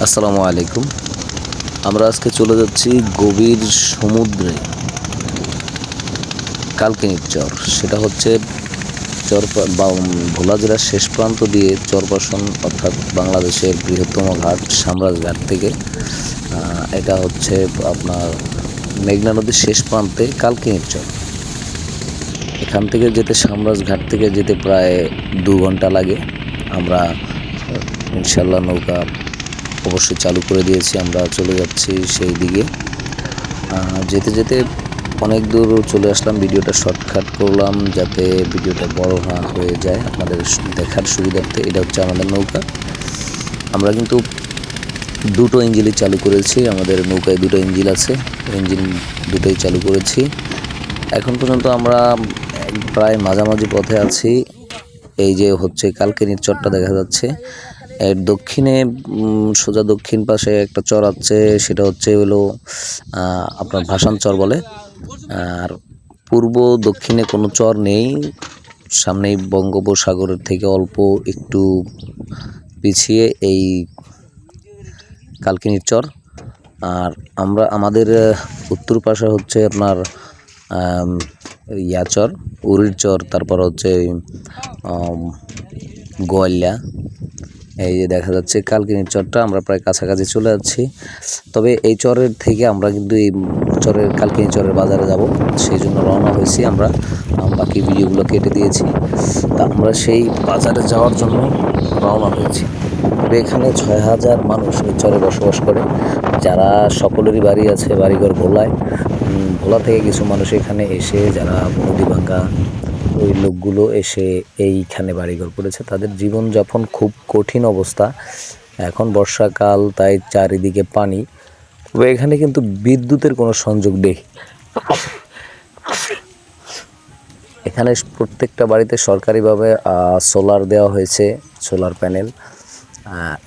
আসসালামু আলাইকুম। আমরা আজকে চলে যাচ্ছি গভীর সমুদ্রে, কালকিনির চর। সেটা হচ্ছে ভোলা জেলার শেষ প্রান্ত দিয়ে চরপাশন, অর্থাৎ বাংলাদেশের বৃহত্তম ঘাট সামরাজ ঘাট থেকে এটা হচ্ছে আপনার মেঘনা নদীর শেষ প্রান্তে কালকিনির চর। এখান থেকে যেতে সামরাজ ঘাট থেকে যেতে প্রায় 2 ঘন্টা লাগে। আমরা ইনশাল্লাহ নৌকা অবশ্যই চালু করে দিয়েছি, আমরা চলে যাচ্ছি সেই দিকে। যেতে যেতে অনেক দূর চলে আসলাম। ভিডিওটা শর্টকাট করলাম যাতে ভিডিওটা বড় না হয়ে যায়, আপনাদের দেখার সুবিধার্থে। এটা হচ্ছে আমাদের নৌকা। আমরা কিন্তু দুটো ইঞ্জিনই চালু করেছি। আমাদের নৌকায় দুটো ইঞ্জিন আছে, ইঞ্জিন দুটোই চালু করেছি। এখন পর্যন্ত আমরা প্রায় মাঝামাঝি পথে আছি। এই যে হচ্ছে কালকিনির চরটা দেখা যাচ্ছে, এর দক্ষিণে সোজা দক্ষিণ পাশে একটা চর আছে, সেটা হচ্ছে আপনার ভাসান চর বলে। আর পূর্ব দক্ষিণে কোনো চর নেই। সামনেই বঙ্গোপসাগরের থেকে অল্প একটু পিছিয়ে এই কালকিনির চর। আর আমাদের উত্তর পাশে হচ্ছে আপনার চর, উরির চর, তারপর হচ্ছে গোয়ালিয়া। এই যে দেখা যাচ্ছে কালকিনির চরটা, আমরা প্রায় কাছাকাছি চলে যাচ্ছি। তবে এই চরের থেকে আমরা কিন্তু এই কালকিনি চরের বাজারে যাব, সেই জন্য রওনা হয়েছি। আমরা বাকি ভিডিওগুলো কেটে দিয়েছি, তা আমরা সেই বাজারে যাওয়ার জন্য রওনা হয়েছি। তবে এখানে 6,000 মানুষ এই চরে বসবাস করে, যারা সকলেরই বাড়ি আছে, বাড়িঘর ভোলায়। ভোলা থেকে কিছু মানুষ এখানে এসে, যারা নদীভাঙ্গা ওই লোকগুলো এসে এইখানে বাড়িঘর করেছে। তাদের জীবনযাপন খুব কঠিন অবস্থা। এখন বর্ষাকাল, তাই চারিদিকে পানি। তবে এখানে কিন্তু বিদ্যুতের কোনো সংযোগ নেই। এখানে প্রত্যেকটা বাড়িতে সরকারিভাবে সোলার দেওয়া হয়েছে, সোলার প্যানেল।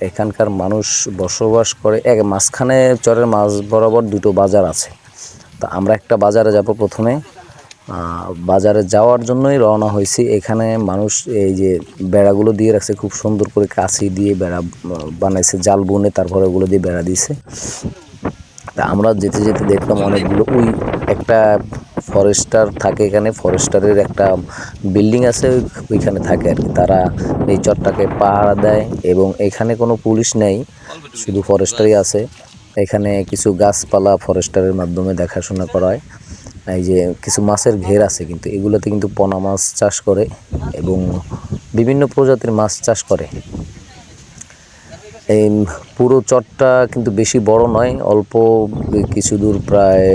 এখানকার মানুষ বসবাস করে মাঝখানে, চরের মাঝ বরাবর দুটো বাজার আছে। তা আমরা একটা বাজারে যাব প্রথমে। বাজারে যাওয়ার জন্যই রওনা হয়েছি। এখানে মানুষ এই যে বেড়াগুলো দিয়ে রাখছে, খুব সুন্দর করে কাছি দিয়ে বেড়া বানাইছে, জাল বুনে তারপরে ওগুলো দিয়ে বেড়া দিয়েছে। তা আমরা যেতে যেতে দেখলাম অনেকগুলো, ওই একটা ফরেস্টার থাকে এখানে, ফরেস্টারের একটা বিল্ডিং আছে, ওইখানে থাকে আর কি। তারা এই চরটাকে পাহারা দেয়, এবং এখানে কোনো পুলিশ নেই, শুধু ফরেস্টারই আছে। এখানে কিছু গাছপালা ফরেস্টারের মাধ্যমে দেখাশোনা করা হয়। এই যে কিছু মাছের ঘের আছে, কিন্তু এগুলোতে কিন্তু পোনা মাছ চাষ করে এবং বিভিন্ন প্রজাতির মাছ চাষ করে। এই পুরো চরটা কিন্তু বেশি বড় নয়, অল্প কিছু দূর, প্রায়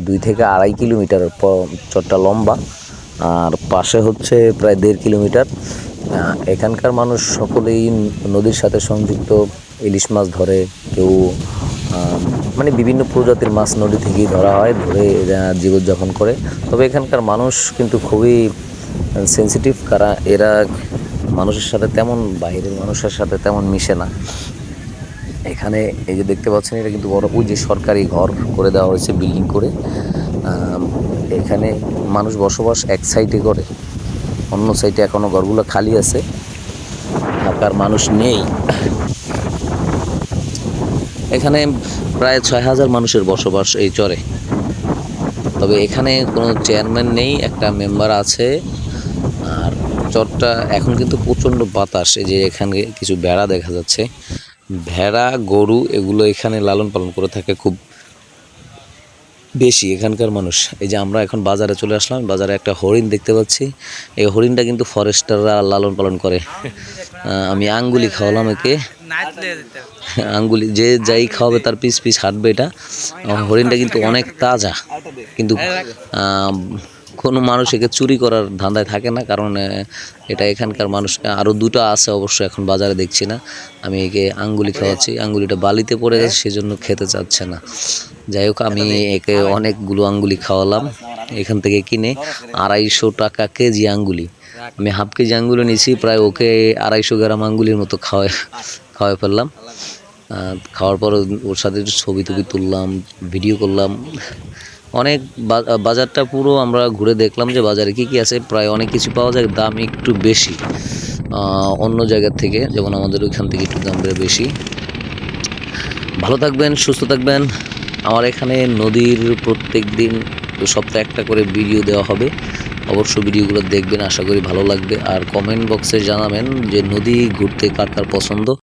2 থেকে 2.5 কিলোমিটার চরটা লম্বা। আর পাশে হচ্ছে প্রায় 1.5 কিলোমিটার। এখানকার মানুষ সকলেই নদীর সাথে সংযুক্ত। ইলিশ মাছ ধরে, কেউ মানে বিভিন্ন প্রজাতির মাছ নদী থেকেই ধরা হয়, ধরে এরা জীবনযাপন করে। তবে এখানকার মানুষ কিন্তু খুবই সেন্সিটিভ, কারণ এরা মানুষের সাথে তেমন, বাইরের মানুষের সাথে তেমন মিশে না। এখানে এই যে দেখতে পাচ্ছেন, এটা কিন্তু বড়, ওই যে সরকারি ঘর করে দেওয়া হয়েছে বিল্ডিং করে। এখানে মানুষ বসবাস এক সাইডে করে, অন্য সাইডে এখনও ঘরগুলো খালি আছে, থাকার মানুষ নেই। এখানে প্রায় 6,000 মানুষের বসবাস এই চরে। তবে এখানে কোনো চেয়ারম্যান নেই, একটা মেম্বার আছে। আর চরটা এখন কিন্তু প্রচণ্ড বাতাস। এই যে এখানে কিছু ভেড়া দেখা যাচ্ছে, ভেড়া, গরু, এগুলো এখানে লালন পালন করে থাকে খুব বেশি এখানকার মানুষ। এই যে আমরা এখন বাজারে চলে আসলাম, বাজারে একটা হরিণ দেখতে পাচ্ছি। এই হরিণটা কিন্তু ফরেস্টাররা লালন পালন করে। আমি আঙ্গুলি খাওয়ালাম একে, আঙ্গুলি যে যাই খাওয়াবে তার পিস পিস হাঁটবে। এটা হরিণটা কিন্তু অনেক তাজা, কিন্তু কোনো মানুষ একে চুরি করার ধান্দায় থাকে না, কারণ এটা এখানকার মানুষ। আরও দুটো আছে অবশ্য, এখন বাজারে দেখছি না। আমি একে আঙ্গুলি খাওয়াচ্ছি, আঙ্গুলিটা বালিতে পড়ে গেছে, সেজন্য খেতে চাচ্ছে না। যাই হোক, আমি একে অনেকগুলো আঙ্গুলি খাওয়ালাম এখান থেকে কিনে। 250 টাকা কেজি আঙ্গুলি। আমি হাফ কেজি আঙ্গুলি নিয়েছি, প্রায় ওকে 250 গ্রাম আঙ্গুলির মতো খাওয়াই ফেললাম। খাওয়ার পর ওর সাথে একটু ছবি তুললাম, ভিডিও করলাম। অনেক বাজারটা পুরো আমরা ঘুরে দেখলাম যে বাজারে কী কী আছে। প্রায় অনেক কিছু পাওয়া যায়, দাম একটু বেশি অন্য জায়গার থেকে, যেমন আমাদের ওইখান থেকে একটু দাম বেশি। ভালো থাকবেন, সুস্থ থাকবেন। আমার এখানে নদীর প্রত্যেক দিন সপ্তাহে একটা করে ভিডিও দেওয়া হবে। অবশ্য ভিডিওগুলো দেখবেন, আশা করি ভালো লাগবে। আর কমেন্ট বক্সে জানাবেন যে নদী ঘুরতে কার কার পছন্দ।